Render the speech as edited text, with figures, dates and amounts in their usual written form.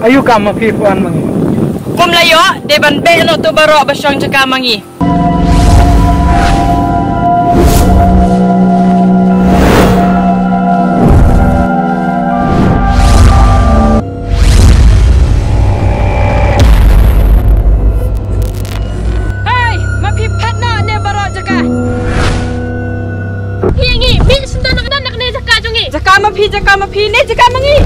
Ayu kam mafi puan mangi. Kum layo de ban be no to baro basyang jaka mangi. Hey, mafi patna ne baro jaka. Hiyangi, mi sundan nak ne jaka jungi. Jaka mafi ne jaka mangi.